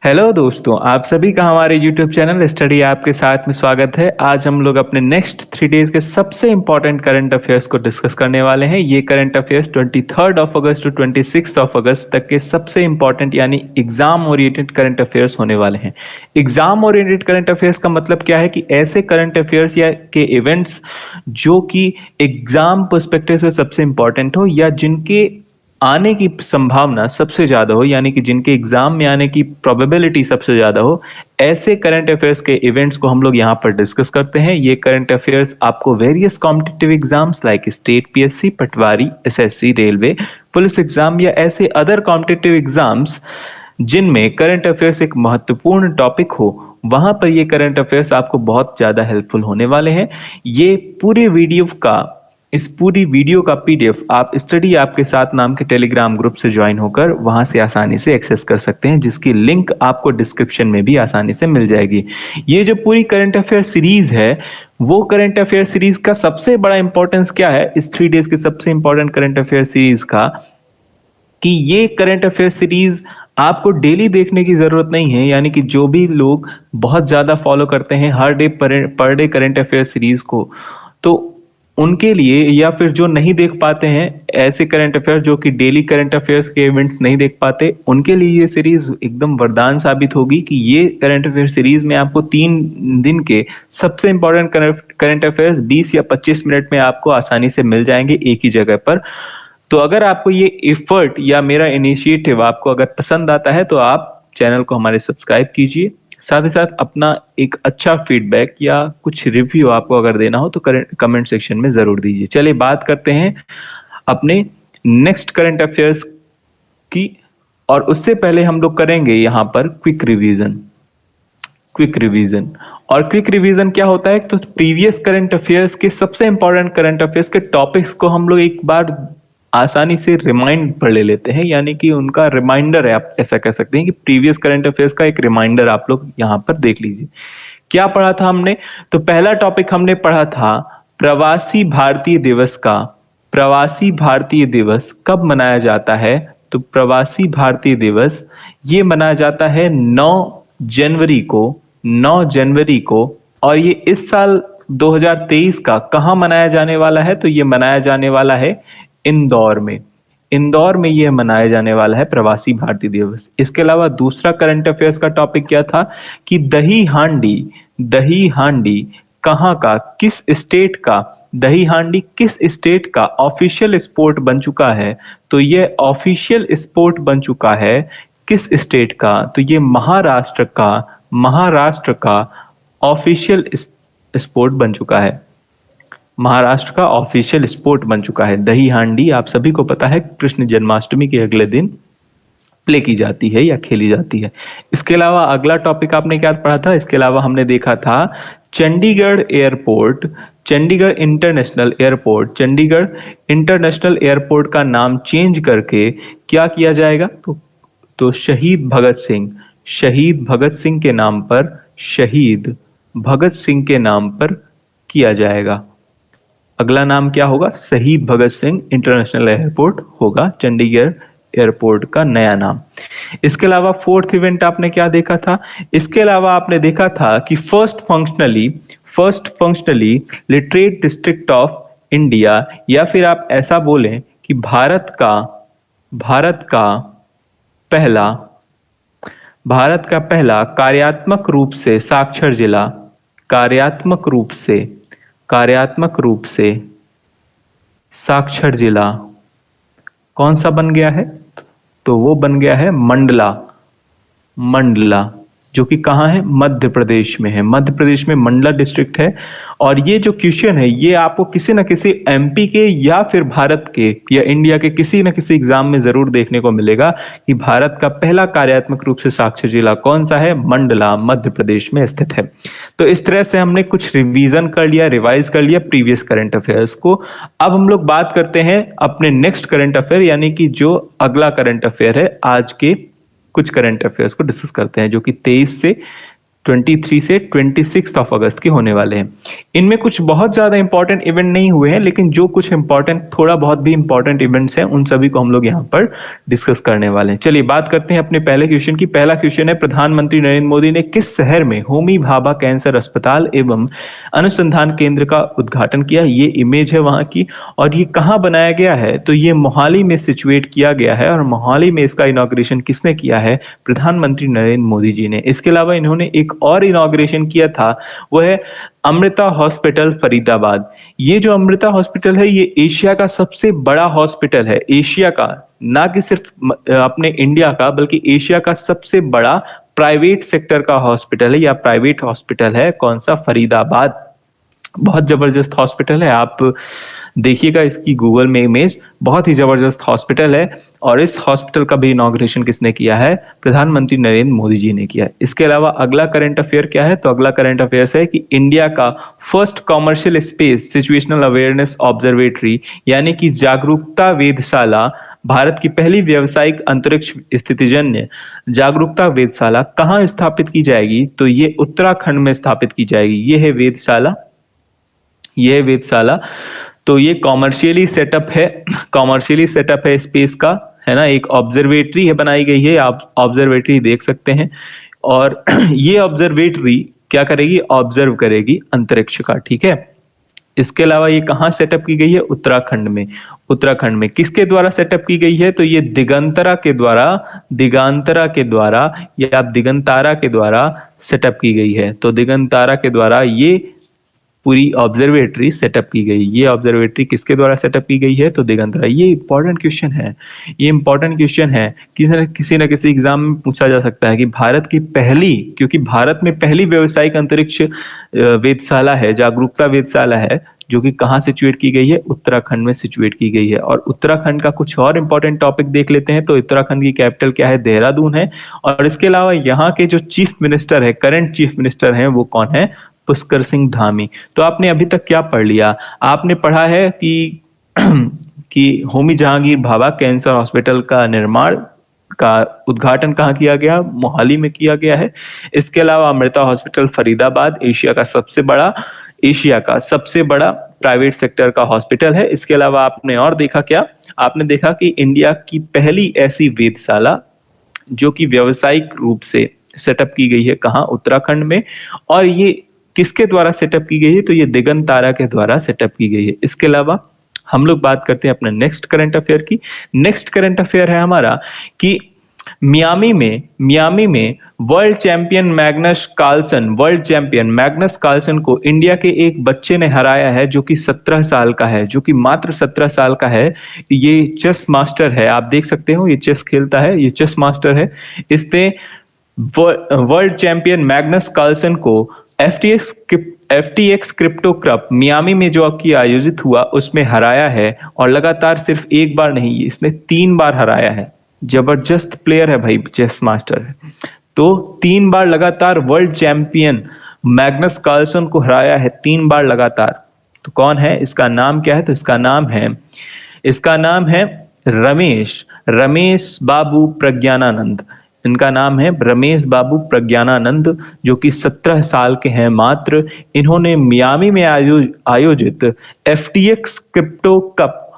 Hello दोस्तों, आप सभी का हमारे यूट्यूब चैनल स्टडी ऐप के साथ में स्वागत है। आज हम लोग अपने नेक्स्ट 3 डेज के सबसे इंपॉर्टेंट करंट अफेयर्स को डिस्कस करने वाले हैं। ये करंट अफेयर्स 23 अगस्त टू 26 अगस्त तक के सबसे इंपॉर्टेंट यानी एग्जाम ओरिएंटेड करंट अफेयर्स होने वाले हैं। एग्जाम ओरिएंटेड करंट अफेयर्स का मतलब क्या है कि ऐसे करंट अफेयर्स या के इवेंट्स जो कि एग्जाम पर्सपेक्टिव से सबसे इंपॉर्टेंट हो या जिनके आने की संभावना सबसे ज्यादा हो, यानी कि जिनके एग्जाम में आने की प्रोबेबिलिटी सबसे ज्यादा हो, ऐसे करंट अफेयर्स के इवेंट्स को हम लोग यहाँ पर डिस्कस करते हैं। ये करंट अफेयर्स आपको various competitive exams like state PSC, Patwari, SSC, railway, police exam या ऐसे अदर कॉम्पिटिटिव एग्जाम्स जिनमें करंट अफेयर्स एक महत्वपूर्ण टॉपिक हो, वहां पर ये करंट अफेयर्स आपको बहुत ज्यादा हेल्पफुल होने वाले हैं। ये पूरे वीडियो का इस पूरी वीडियो का पीडीएफ आप स्टडी आपके साथ नाम के टेलीग्राम ग्रुप से ज्वाइन होकर वहां से आसानी से एक्सेस कर सकते हैं, जिसकी लिंक आपको डिस्क्रिप्शन में भी आसानी से मिल जाएगी। ये जो पूरी करंट अफेयर सीरीज है, वो करंट अफेयर सीरीज का सबसे बड़ा इंपॉर्टेंस क्या है इस 3 डेज के सबसे इंपॉर्टेंट करंट अफेयर सीरीज का, कि ये करंट अफेयर सीरीज आपको डेली देखने की जरूरत नहीं है। यानी कि जो भी लोग बहुत ज्यादा फॉलो करते हैं हर डे पर डे करंट अफेयर सीरीज को, तो उनके लिए, या फिर जो नहीं देख पाते हैं ऐसे करंट अफेयर जो कि डेली करंट अफेयर्स के इवेंट्स नहीं देख पाते, उनके लिए ये सीरीज एकदम वरदान साबित होगी कि ये करंट अफेयर सीरीज में आपको 3 दिन के सबसे इंपॉर्टेंट करंट अफेयर्स 20 या 25 मिनट में आपको आसानी से मिल जाएंगे एक ही जगह पर। तो अगर आपको ये एफर्ट या मेरा इनिशिएटिव आपको अगर पसंद आता है तो आप चैनल को हमारे सब्सक्राइब कीजिए। साथ ही साथ अपना एक अच्छा फीडबैक या कुछ रिव्यू आपको अगर देना हो तो कमेंट सेक्शन में जरूर दीजिए। चलिए बात करते हैं अपने नेक्स्ट करंट अफेयर्स की, और उससे पहले हम लोग करेंगे यहाँ पर क्विक रिवीजन। और क्विक रिवीजन क्या होता है, तो प्रीवियस करंट अफेयर्स के सबसे इंपॉर्टेंट करंट अफेयर्स के टॉपिक्स को हम लोग एक बार आसानी से रिमाइंड पढ़ ले लेते हैं, यानी कि उनका रिमाइंडर है, आप ऐसा कह सकते हैं कि प्रीवियस करंट अफेयर्स का एक रिमाइंडर आप लोग यहां पर देख लीजिए। क्या पढ़ा था हमने, तो पहला टॉपिक हमने पढ़ा था प्रवासी भारतीय दिवस का। प्रवासी भारतीय दिवस कब मनाया जाता है, तो प्रवासी भारतीय दिवस ये मनाया जाता है 9 जनवरी को। 9 जनवरी को। और ये इस साल 2023 का कहाँ मनाया जाने वाला है, तो ये मनाया जाने वाला है इंदौर में। इंदौर में यह मनाया जाने वाला है प्रवासी भारतीय दिवस। इसके अलावा दूसरा करंट अफेयर्स का टॉपिक क्या था कि दही हांडी कहाँ का, किस स्टेट का, दही हांडी किस स्टेट का ऑफिशियल स्पोर्ट बन चुका है, तो ये ऑफिशियल स्पोर्ट बन चुका है किस स्टेट का, तो ये महाराष्ट्र का ऑफिशियल स्पोर्ट बन चुका है। महाराष्ट्र का ऑफिशियल स्पोर्ट बन चुका है। दही हांडी आप सभी को पता है कृष्ण जन्माष्टमी के अगले दिन प्ले की जाती है या खेली जाती है। इसके अलावा अगला टॉपिक आपने क्या पढ़ा था, इसके अलावा हमने देखा था Chandigarh airport, Chandigarh international airport का नाम चेंज करके क्या किया जाएगा, तो शहीद भगत सिंह के नाम पर, शहीद भगत सिंह के नाम पर किया जाएगा। अगला नाम क्या होगा, शहीद भगत सिंह इंटरनेशनल एयरपोर्ट होगा चंडीगढ़ एयरपोर्ट का नया नाम। इसके अलावा फोर्थ इवेंट आपने क्या देखा था, इसके अलावा आपने देखा था कि first functionally literate district of India, या फिर आप ऐसा बोलें कि पहला भारत का पहला कार्यात्मक रूप से साक्षर जिला कौन सा बन गया है, तो वो बन गया है मंडला, जो कि कहाँ है, मध्य प्रदेश में है। मध्य प्रदेश में मंडला डिस्ट्रिक्ट है। और ये जो क्वेश्चन है ये आपको किसी न किसी एमपी के या फिर भारत के या इंडिया के किसी न किसी एग्जाम में जरूर देखने को मिलेगा कि भारत का पहला कार्यात्मक रूप से साक्षर जिला कौन सा है, मंडला मध्य प्रदेश में स्थित है। तो इस तरह से हमने कुछ रिवीजन कर लिया, रिवाइज कर लिया प्रीवियस करंट अफेयर्स को। अब हम लोग बात करते हैं अपने नेक्स्ट करंट अफेयर, यानी कि जो अगला करंट अफेयर है, आज के कुछ करंट अफेयर्स को डिस्कस करते हैं जो कि 23 से 23 से 26 ऑफ अगस्त के होने वाले हैं। इनमें कुछ बहुत ज्यादा इंपॉर्टेंट इवेंट नहीं हुए हैं, लेकिन जो कुछ इंपॉर्टेंट, थोड़ा बहुत भी इंपॉर्टेंट इवेंट्स हैं, उन सभी को हम लोग यहाँ पर डिस्कस करने वाले हैं। चलिए बात करते हैं अपने पहले क्वेश्चन की। पहला क्वेश्चन है, प्रधानमंत्री नरेंद्र मोदी ने किस शहर में होमी भाभा कैंसर अस्पताल एवं अनुसंधान केंद्र का उद्घाटन किया? ये इमेज है वहां की, और ये कहाँ बनाया गया है? तो ये मोहाली में सिचुएट किया गया है, और मोहाली में इसका इनॉग्रेशन किसने किया है? प्रधानमंत्री नरेंद्र मोदी जी ने। इसके अलावा इन्होंने एक और इनॉग्रेशन किया था, वो है अमृता हॉस्पिटल फरीदाबाद। ये जो अमृता हॉस्पिटल है, ये एशिया का सबसे बड़ा हॉस्पिटल है, एशिया का, ना कि सिर्फ अपने इंडिया का, बल्कि एशिया का सबसे बड़ा प्राइवेट सेक्टर का हॉस्पिटल है, या प्राइवेट हॉस्पिटल है। कौन सा? फरीदाबाद। बहुत जबरदस्त हॉस्पिटल है, आप देखिएगा इसकी गूगल में इमेज, बहुत ही जबरदस्त हॉस्पिटल है। और इस हॉस्पिटल का भी इनॉग्रेशन किसने किया है? प्रधानमंत्री नरेंद्र मोदी जी ने किया है। इसके अलावा अगला करंट अफेयर क्या है? तो अगला करंट अफेयर्स है कि इंडिया का first commercial space situational awareness observatory, यानी कि जागरूकता वेधशाला, भारत की पहली व्यावसायिक अंतरिक्ष स्थितिजन्य जागरूकता वेधशाला कहाँ स्थापित की जाएगी? तो ये उत्तराखंड में स्थापित की जाएगी। ये है वेधशाला, ये है वेधशाला। तो ये कॉमर्शियली सेटअप है, कॉमर्शियली सेटअप है स्पेस का, है ना। एक ऑब्जर्वेटरी है, बनाई गई है, आप ऑब्जर्वेटरी देख सकते हैं। और ये ऑब्जर्वेटरी क्या करेगी? ऑब्जर्व करेगी अंतरिक्ष का, ठीक है। इसके अलावा ये कहाँ सेटअप की गई है? उत्तराखंड में। उत्तराखंड में किसके द्वारा सेटअप की गई है? तो ये दिगंतरा के द्वारा, दिगंतरा के द्वारा, या दिगंतारा के द्वारा सेटअप की गई है। तो दिगंतारा के द्वारा ये पूरी ऑब्जर्वेटरी सेटअप की गई। ये ऑब्जर्वेटरी किसके द्वारा सेटअप की गई है? तो दिगंतरा। ये इंपॉर्टेंट क्वेश्चन है, ये इंपॉर्टेंट क्वेश्चन है, किसी न किसी एग्जाम में पूछा जा सकता है कि भारत की पहली, क्योंकि भारत में पहली व्यावसायिक अंतरिक्ष वेधशाला है, जागरूकता वेधशाला है, जो कि कहाँ सिचुएट की गई है? उत्तराखंड में सिचुएट की गई है। और उत्तराखंड का कुछ और इंपॉर्टेंट टॉपिक देख लेते हैं। तो उत्तराखंड की कैपिटल क्या है? देहरादून है। और इसके अलावा यहाँ के जो चीफ मिनिस्टर है, करंट चीफ मिनिस्टर हैं, वो कौन है? पुष्कर सिंह धामी। तो आपने अभी तक क्या पढ़ लिया? आपने पढ़ा है कि कि होमी जहांगीर भाभा कैंसर हॉस्पिटल का निर्माण का उद्घाटन कहाँ किया गया? मोहाली में किया गया है। इसके अलावा अमृता हॉस्पिटल फरीदाबाद एशिया का सबसे बड़ा, एशिया का सबसे बड़ा प्राइवेट सेक्टर का हॉस्पिटल है। इसके अलावा आपने और देखा क्या? आपने देखा कि इंडिया की पहली ऐसी वेधशाला जो कि व्यावसायिक रूप से सेटअप की गई है, कहाँ? उत्तराखंड में। और ये किसके द्वारा सेटअप की गई है? तो ये दिगंतारा के द्वारा सेटअप की गई है। इसके अलावा हम लोग बात करते हैं अपने नेक्स्ट करंट अफेयर की। नेक्स्ट करंट अफेयर है हमारा कि मियामी में world champion Magnus Carlsen, world champion Magnus Carlsen को इंडिया के एक बच्चे ने हराया है, जो कि 17 साल का है, जो कि मात्र 17 साल का है। ये चेस मास्टर है, आप देख सकते हो, ये चेस खेलता है, ये चेस मास्टर है। इसने वर्ल्ड चैंपियन मैग्नस कार्लसन को FTX क्रिप्टो कप मियामी में जो कि आयोजित हुआ उसमें हराया है। और लगातार सिर्फ एक बार नहीं, इसने 3 बार हराया है। जबरदस्त प्लेयर है भाई, चेस मास्टर है। तो 3 बार लगातार वर्ल्ड चैंपियन मैग्नस कार्लसन को हराया है, 3 बार लगातार। तो कौन है? इसका नाम क्या है? तो इसका नाम है रमेश बाबू प्रज्ञानानंद। इनका नाम है रमेश बाबू प्रज्ञानानंद, जो कि 17 साल के हैं मात्र। इन्होंने मियामी में आयोजित FTX क्रिप्टो कप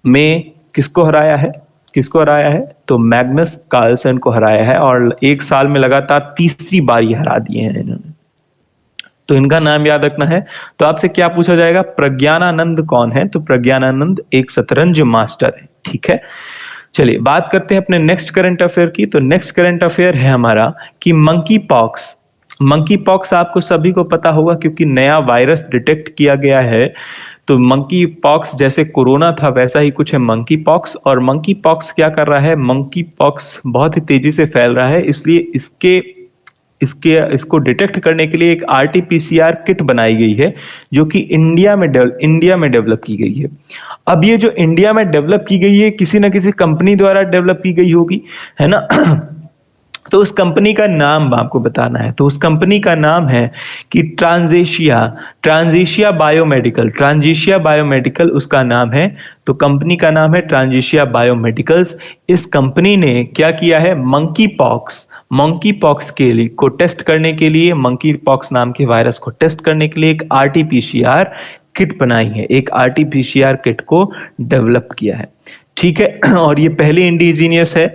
में किसको हराया है? किसको हराया है? तो मैग्नस कार्लसन को हराया है। और एक साल में लगातार तीसरी बार ये हरा दिए हैं इन्होंने। तो इनका नाम याद रखना है। तो आपसे क्या पूछा जाएगा? प्रज्ञानानंद कौन है? तो प्रज्ञानानंद एक शतरंज मास्टर है, ठीक है। चलिए बात करते हैं अपने नेक्स्ट करंट अफेयर की। तो नेक्स्ट करंट अफेयर है हमारा कि मंकी पॉक्स आपको सभी को पता होगा, क्योंकि नया वायरस डिटेक्ट किया गया है। तो मंकी पॉक्स जैसे कोरोना था, वैसा ही कुछ है मंकी पॉक्स। और मंकी पॉक्स क्या कर रहा है? मंकी पॉक्स बहुत ही तेजी से फैल रहा है, इसलिए इसको डिटेक्ट करने के लिए एक RT-PCR किट बनाई गई है, जो कि इंडिया में डेवलप की गई है। अब ये जो इंडिया में डेवलप की गई है, किसी ना किसी कंपनी द्वारा डेवलप की गई होगी, है ना। तो उस कंपनी का नाम आपको बताना है। तो उस कंपनी का नाम है कि ट्रांजिशिया बायोमेडिकल उसका नाम है। तो कंपनी का नाम है ट्रांजिशिया बायोमेडिकल्स। इस कंपनी ने क्या किया है? मंकी मंकी पॉक्स के लिए को टेस्ट करने के लिए, मंकी पॉक्स नाम के वायरस को टेस्ट करने के लिए एक आरटीपीसीआर किट बनाई है, एक आरटीपीसीआर किट को डेवलप किया है। ठीक है, और ये पहली इंडिजीनियस है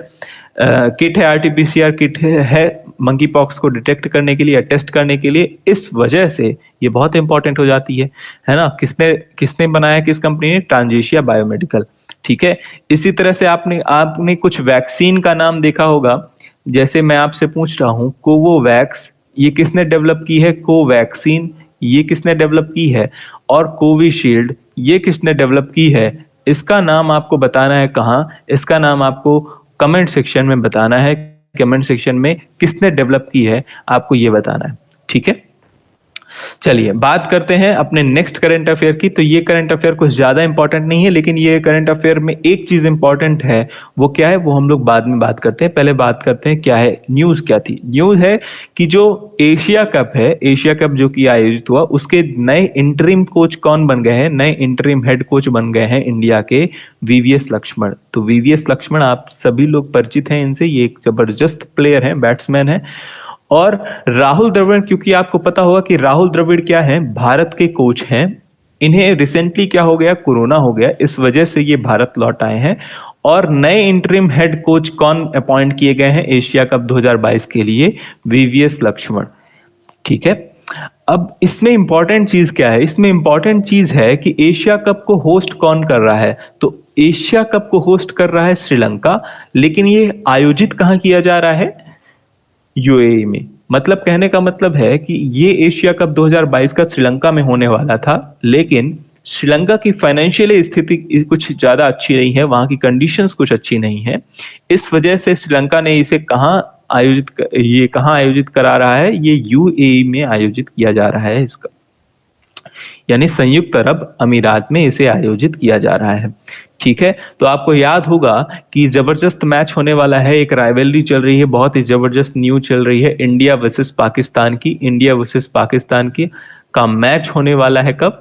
किट है, आरटीपीसीआर किट है मंकी पॉक्स को डिटेक्ट करने के लिए या टेस्ट करने के लिए। इस वजह से ये बहुत इंपॉर्टेंट हो जाती है ना। किसने किसने बनाया, किस कंपनी ने? ट्रांजेशिया बायोमेडिकल। ठीक है, इसी तरह से आपने कुछ वैक्सीन का नाम देखा होगा। जैसे मैं आपसे पूछ रहा हूं कोवोवैक्स, ये किसने डेवलप की है? कोवैक्सीन ये किसने डेवलप की है? और कोविशील्ड ये किसने डेवलप की है? इसका नाम आपको बताना है कहाँ? इसका नाम आपको कमेंट सेक्शन में बताना है। कमेंट सेक्शन में किसने डेवलप की है आपको ये बताना है। ठीक है, चलिए बात करते हैं अपने नेक्स्ट करंट अफेयर की। तो ये करंट अफेयर कुछ ज्यादा इंपॉर्टेंट नहीं है, लेकिन ये करंट अफेयर में एक चीज इंपॉर्टेंट है। वो क्या है वो हम लोग बाद में बात करते हैं। पहले बात करते हैं क्या है न्यूज। क्या थी न्यूज? है कि जो एशिया कप है, एशिया कप जो कि आयोजित हुआ, उसके नए इंटरिम कोच कौन बन गए हैं? नए इंटरिम हेड कोच बन गए हैं इंडिया के वीवीएस लक्ष्मण। तो वीवीएस लक्ष्मण आप सभी लोग परिचित हैं इनसे, ये एक जबरदस्त प्लेयर है, बैट्समैन है। और राहुल द्रविड़, क्योंकि आपको पता होगा कि राहुल द्रविड़ क्या है, भारत के कोच हैं। इन्हें रिसेंटली क्या हो गया? कोरोना हो गया, इस वजह से ये भारत लौट आए हैं। और नए इंटरिम हेड कोच कौन अपॉइंट किए गए हैं एशिया कप 2022 के लिए? वीवीएस लक्ष्मण। ठीक है, अब इसमें इंपॉर्टेंट चीज क्या है? इसमें इंपॉर्टेंट चीज है कि एशिया कप को होस्ट कौन कर रहा है। तो एशिया कप को होस्ट कर रहा है श्रीलंका, लेकिन ये आयोजित कहां किया जा रहा है? यूएई में। मतलब कहने का मतलब है कि ये एशिया कप 2022 का श्रीलंका में होने वाला था, लेकिन श्रीलंका की फाइनेंशियल स्थिति कुछ ज्यादा अच्छी नहीं है, वहां की कंडीशंस कुछ अच्छी नहीं है। इस वजह से श्रीलंका ने इसे कहाँ आयोजित करा रहा है? ये यूएई में आयोजित किया जा रहा है इसका, यानी संयुक्त अरब अमीरात में इसे आयोजित किया जा रहा है। ठीक है, तो आपको याद होगा कि जबरदस्त मैच होने वाला है, एक राइवलरी चल रही है, बहुत ही जबरदस्त न्यूज चल रही है इंडिया वर्सेस पाकिस्तान की। इंडिया वर्सेस पाकिस्तान की का मैच होने वाला है कब?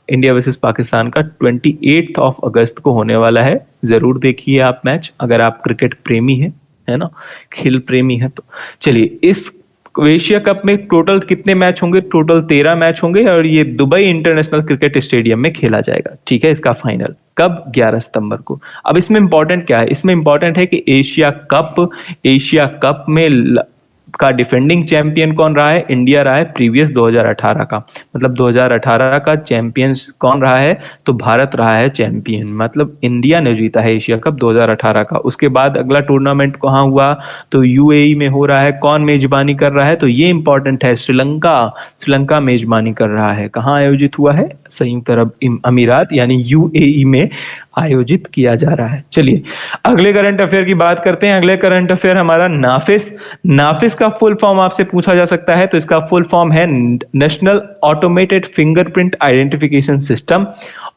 इंडिया वर्सेस पाकिस्तान का 28 अगस्त को होने वाला है। जरूर देखिए आप मैच, अगर आप क्रिकेट प्रेमी है ना, खेल प्रेमी है तो। चलिए, इस एशिया कप में टोटल कितने मैच होंगे? टोटल 13 मैच होंगे, और ये दुबई इंटरनेशनल क्रिकेट स्टेडियम में खेला जाएगा। ठीक है, इसका फाइनल कब? 11 सितंबर को। अब इसमें इंपॉर्टेंट क्या है? इसमें इंपॉर्टेंट है कि एशिया कप में का डिफेंडिंग चैंपियन कौन रहा है? इंडिया रहा है प्रीवियस 2018 का। मतलब 2018 का चैंपियन कौन रहा है? तो भारत रहा है चैंपियन, मतलब इंडिया ने जीता है एशिया कप 2018 का। उसके बाद अगला टूर्नामेंट कहाँ हुआ? तो यूएई में हो रहा है। कौन मेजबानी कर रहा है? तो ये इंपॉर्टेंट है, श्रीलंका मेजबानी कर रहा है। कहाँ आयोजित हुआ है? संयुक्त अरब अमीरात यानी यूएई में आयोजित किया जा रहा है। चलिए अगले करंट अफेयर की बात करते हैं। अगले करंट अफेयर हमारा नाफिस का फुल फॉर्म आपसे पूछा जा सकता है, तो इसका फुल फॉर्म है national automated fingerprint identification system,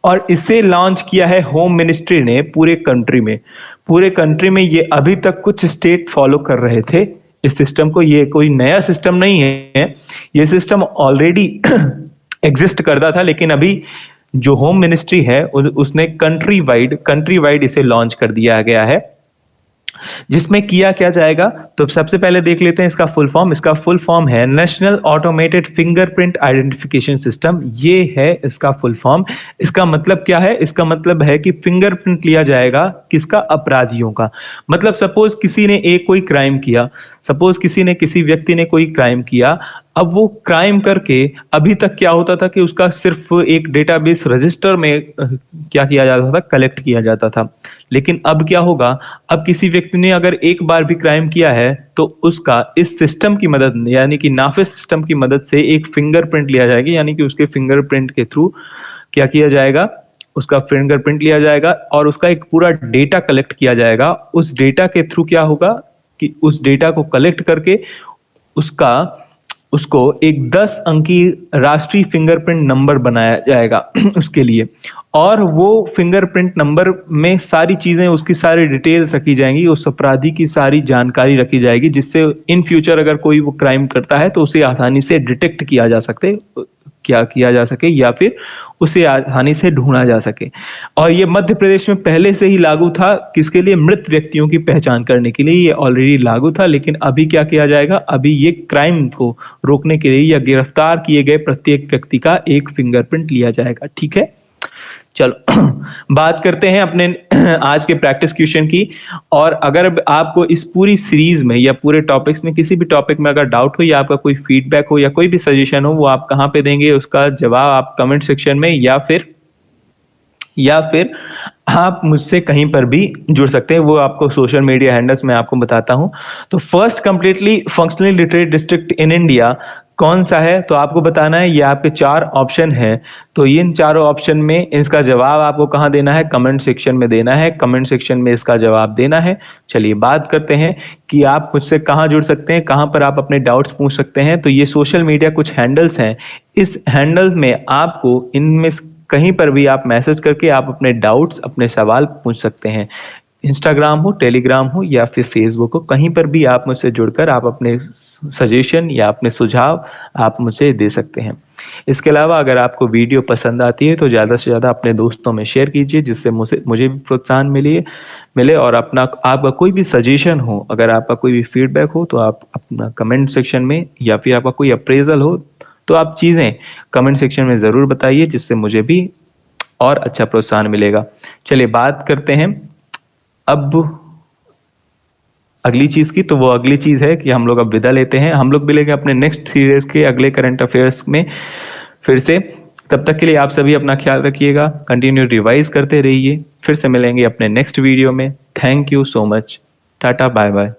और इसे लॉन्च किया है होम मिनिस्ट्री ने पूरे कंट्री में। ये अभी तक कुछ स्टेट फॉलो कर रहे थे इस सिस्टम को, ये कोई नया सिस्टम नहीं है, ये सिस्टम ऑलरेडी एग्जिस्ट करता था, लेकिन अभी जो होम मिनिस्ट्री है उसने कंट्री वाइड इसे लॉन्च कर दिया गया है। जिसमें किया क्या जाएगा? तो सबसे पहले देख लेते हैं इसका फुल फॉर्म। इसका फुल फॉर्म है national automated fingerprint identification system. ये है इसका फुल फॉर्म। इसका मतलब क्या है? इसका मतलब है कि फिंगरप्रिंट लिया जाएगा किसका? अपराधियों का। मतलब सपोज किसी ने कोई क्राइम किया, किसी व्यक्ति ने कोई क्राइम किया, अब वो क्राइम करके अभी तक क्या होता था कि उसका सिर्फ एक डेटाबेस रजिस्टर में क्या किया जाता था? कलेक्ट किया जाता था। लेकिन अब क्या होगा? अब किसी व्यक्ति ने अगर एक बार भी क्राइम किया है तो उसका इस सिस्टम की मदद, यानी कि नाफिस सिस्टम की मदद से एक फिंगरप्रिंट लिया जाएगा, यानी कि उसके फिंगरप्रिंट के थ्रू क्या किया जाएगा? उसका फिंगरप्रिंट लिया जाएगा और उसका एक पूरा डेटा कलेक्ट किया जाएगा। उस डेटा के थ्रू क्या होगा कि उस डेटा को कलेक्ट करके उसको एक 10 अंकी राष्ट्रीय फिंगरप्रिंट नंबर बनाया जाएगा उसके लिए, और वो फिंगरप्रिंट नंबर में सारी चीजें, उसकी सारी डिटेल्स रखी जाएंगी, उस अपराधी की सारी जानकारी रखी जाएगी, जिससे इन फ्यूचर अगर कोई वो क्राइम करता है तो उसे आसानी से डिटेक्ट क्या किया जा सके या फिर उसे आसानी से ढूंढा जा सके। और ये मध्य प्रदेश में पहले से ही लागू था, किसके लिए? मृत व्यक्तियों की पहचान करने के लिए ये ऑलरेडी लागू था, लेकिन अभी क्या किया जाएगा? अभी ये क्राइम को रोकने के लिए या गिरफ्तार किए गए प्रत्येक व्यक्ति का एक फिंगरप्रिंट लिया जाएगा। ठीक है, चलो बात करते हैं अपने आज के प्रैक्टिस क्वेश्चन की। और अगर आपको इस पूरी सीरीज में या पूरे टॉपिक्स में किसी भी टॉपिक में अगर डाउट हो या आपका कोई फीडबैक हो या कोई भी सजेशन हो, वो आप कहाँ पे देंगे? उसका जवाब आप कमेंट सेक्शन में या फिर आप मुझसे कहीं पर भी जुड़ सकते हैं। वो आपको सोशल मीडिया हैंडल्स मैं आपको बताता हूं। तो first completely functionally literate district in India कौन सा है? तो आपको बताना है। ये आपके 4 ऑप्शन है, तो इन चारों ऑप्शन में इसका जवाब आपको कहाँ देना है? कमेंट सेक्शन में देना है। कमेंट सेक्शन में इसका जवाब देना है। चलिए बात करते हैं कि आप मुझसे कहाँ जुड़ सकते हैं, कहाँ पर आप अपने डाउट्स पूछ सकते हैं। तो ये सोशल मीडिया कुछ हैंडल्स हैं, इस हैंडल में आपको इनमें कहीं पर भी आप मैसेज करके आप अपने डाउट्स, अपने सवाल पूछ सकते हैं। इंस्टाग्राम हो, टेलीग्राम हो या फिर फेसबुक हो, कहीं पर भी आप मुझसे जुड़कर आप अपने सजेशन या अपने सुझाव आप मुझे दे सकते हैं। इसके अलावा अगर आपको वीडियो पसंद आती है तो ज़्यादा से ज़्यादा अपने दोस्तों में शेयर कीजिए, जिससे मुझे भी प्रोत्साहन मिले। और अपना आपका कोई भी सजेशन हो, अगर आपका कोई भी फीडबैक हो, तो आप अपना कमेंट सेक्शन में या फिर आपका कोई अप्रेजल हो, तो आप चीज़ें कमेंट सेक्शन में ज़रूर बताइए, जिससे मुझे भी और अच्छा प्रोत्साहन मिलेगा। चलिए बात करते हैं अब अगली चीज़ की। तो वो अगली चीज़ है कि हम लोग अब विदा लेते हैं। हम लोग मिलेंगे अपने नेक्स्ट सीरीज के अगले करंट अफेयर्स में फिर से। तब तक के लिए आप सभी अपना ख्याल रखिएगा, कंटिन्यू रिवाइज करते रहिए। फिर से मिलेंगे अपने नेक्स्ट वीडियो में। Thank you so much. Tata, bye bye.